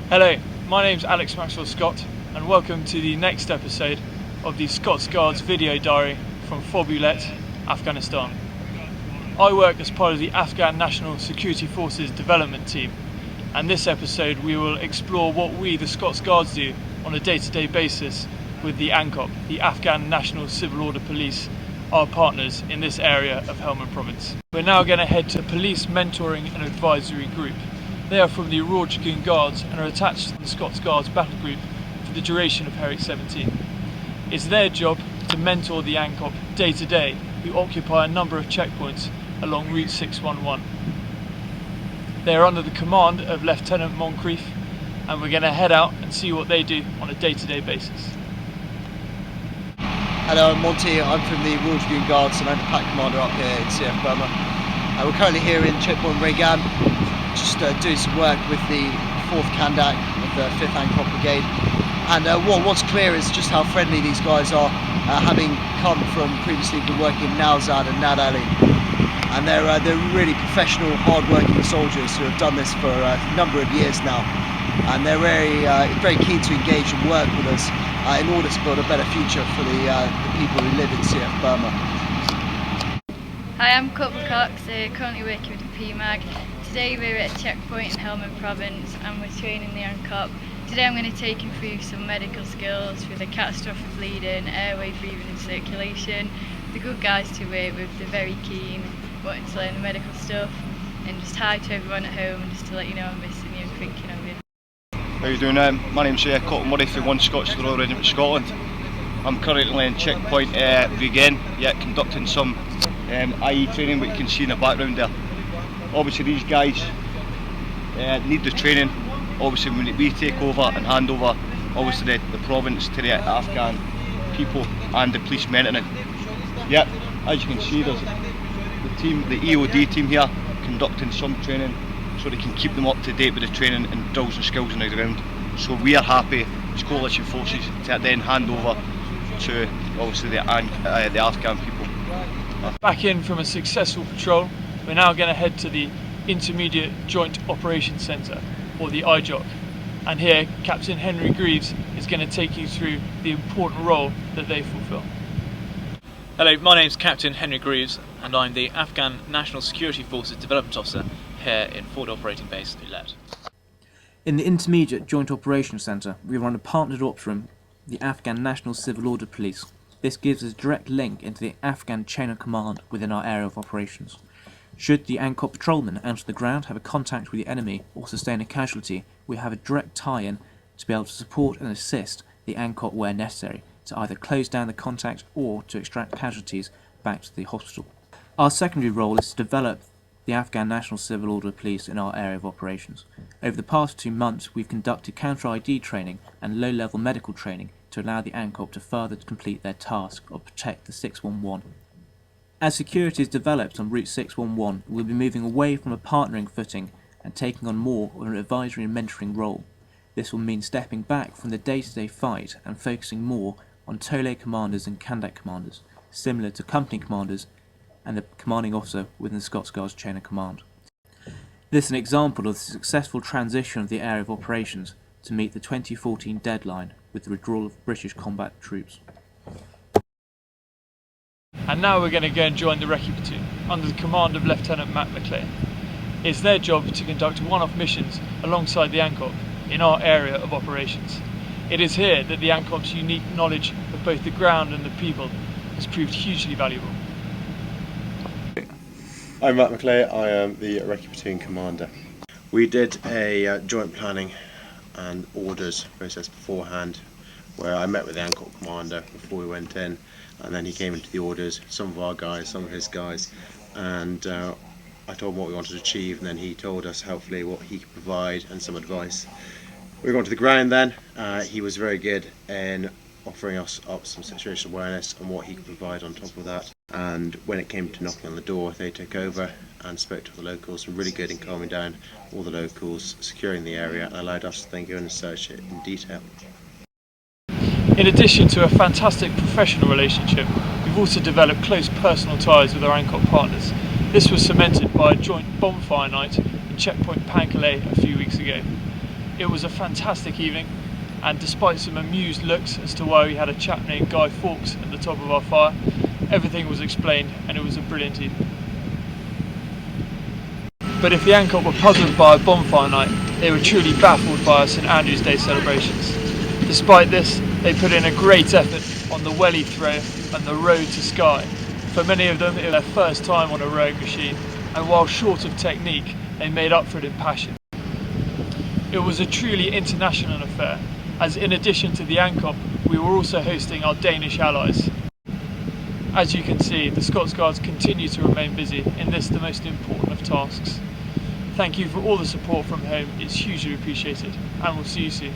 Hello, my name's Alex Maxwell Scott and welcome to the next episode of the Scots Guards video diary from Fobulet, Afghanistan. I work as part of the Afghan National Security Forces development team, and this episode we will explore what we, the Scots Guards, do on a day-to-day basis with the ANCOP, the Afghan National Civil Order Police, our partners in this area of Helmand province. We're now going to head to Police Mentoring and Advisory Group. They are from the Royal Dragoon Guards and are attached to the Scots Guards Battlegroup for the duration of Herrick 17. It's their job to mentor the ANCOP day to day, who occupy a number of checkpoints along Route 611. They are under the command of Lieutenant Moncrief, and we're going to head out and see what they do on a day-to-day basis. Hello, I'm Monty. I'm from the Royal Dragoon Guards and I'm the pack commander up here in CF Burma. We're currently here in Checkpoint Regan, just doing some work with the 4th Kandak of the 5th ANCOP Brigade. And what's clear is just how friendly these guys are, having come from previously been working in Nowzad and Nad Ali. And they're really professional, hard-working soldiers who have done this for a number of years now. And they're very keen to engage and work with us in order to build a better future for the people who live in CF Burma. Hi, I'm Corporal Cox, currently working with the PMAG. Today we're at a checkpoint in Helmand province and we're training the ANCOP. Today I'm going to take you through some medical skills with the catastrophic bleeding, airway breathing and circulation. The good guys to work with, they're very keen, wanting to learn the medical stuff, and just hi to everyone at home and just to let you know I'm missing you and thinking of you. How you doing? My name's Cotton Murray from 1 Scots Royal Regiment Scotland. I'm currently in checkpoint Regan, conducting some IE training, what you can see in the background there. Obviously these guys need the training. Obviously when we take over and hand over obviously the province to the Afghan people and the police mentoring. As you can see there's the EOD team here conducting some training so they can keep them up to date with the training and drills and skills on the ground. So we are happy as coalition forces to then hand over to obviously the Afghan people. Back in from a successful patrol, we're now going to head to the Intermediate Joint Operations Centre, or the IJOC. And here, Captain Henry Greaves is going to take you through the important role that they fulfil. Hello, my name's Captain Henry Greaves and I'm the Afghan National Security Forces Development Officer here in Forward Operating Base Ulet. In the Intermediate Joint Operations Centre, we run a partnered ops room, the Afghan National Civil Order Police. This gives us a direct link into the Afghan chain of command within our area of operations. Should the ANCOP patrolman enter the ground, have a contact with the enemy or sustain a casualty, we have a direct tie-in to be able to support and assist the ANCOP where necessary, to either close down the contact or to extract casualties back to the hospital. Our secondary role is to develop the Afghan National Civil Order Police in our area of operations. Over the past 2 months we've conducted counter-ID training and low-level medical training to allow the ANCOP to further complete their task of protect the 611. As security is developed on Route 611, we'll be moving away from a partnering footing and taking on more of an advisory and mentoring role. This will mean stepping back from the day-to-day fight and focusing more on Tole commanders and Kandak commanders, similar to company commanders and the commanding officer within the Scots Guards chain of command. This is an example of the successful transition of the area of operations to meet the 2014 deadline with the withdrawal of British combat troops. And now we're going to go and join the Recce platoon under the command of Lieutenant Matt McLean. It's their job to conduct one-off missions alongside the ANCOP in our area of operations. It is here that the ANCOP's unique knowledge of both the ground and the people has proved hugely valuable. I'm Matt McLean, I am the Recce platoon commander. We did a joint planning and orders process beforehand where I met with the ANCOP commander before we went in, and then he came into the orders, some of our guys, some of his guys, and I told him what we wanted to achieve, and then he told us helpfully what he could provide and some advice. We went to the ground then. He was very good in offering us up some situational awareness and what he could provide on top of that. And when it came to knocking on the door, they took over and spoke to the locals, and really good in calming down all the locals, securing the area, and allowed us to then go and search it in detail. In addition to a fantastic professional relationship, we've also developed close personal ties with our ANCOP partners. This was cemented by a joint bonfire night in checkpoint Pankale a few weeks ago. It was a fantastic evening, and despite some amused looks as to why we had a chap named Guy Fawkes at the top of our fire, everything was explained and it was a brilliant evening. But if the ANCOP were puzzled by a bonfire night, they were truly baffled by our St Andrew's Day celebrations. Despite this, they put in a great effort on the welly throw and the road to Skye. For many of them, it was their first time on a rowing machine, and while short of technique, they made up for it in passion. It was a truly international affair, as in addition to the ANCOP, we were also hosting our Danish allies. As you can see, the Scots Guards continue to remain busy in this, the most important of tasks. Thank you for all the support from home, it's hugely appreciated, and we'll see you soon.